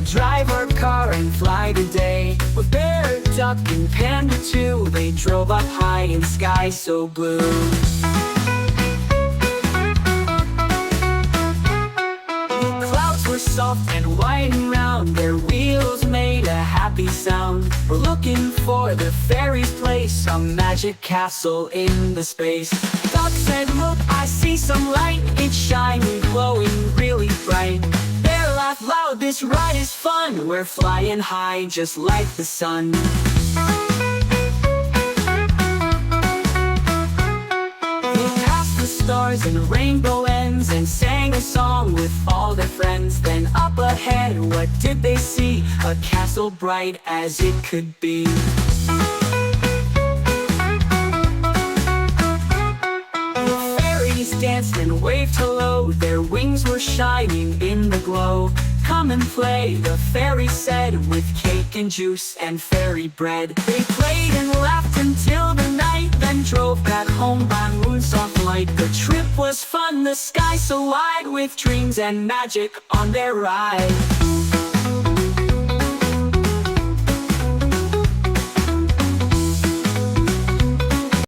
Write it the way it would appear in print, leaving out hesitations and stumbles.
drive our car and fly today. With bear, duck, and panda too, they drove up high in sky so blue. Clouds were soft and white and round, their wheels made a happy sound. We're looking for the fairies' place, a magic castle in the space. Duck said, look, I see some light, it's shining, glowing really bright. Bear laughed loud, this ride is fun, we're flying high just like the sun. Stars and rainbow ends and sang a song with all their friends. Then up ahead, what did they see? A castle bright as it could be. The fairies danced and waved hello, their wings were shining in the glow. Come and play, the fairy said, with cake and juice and fairy bread. They played and laughed until the night, then drove back home by moon's soft light. The trip was fun, the sky so wide, with dreams and magic on their ride.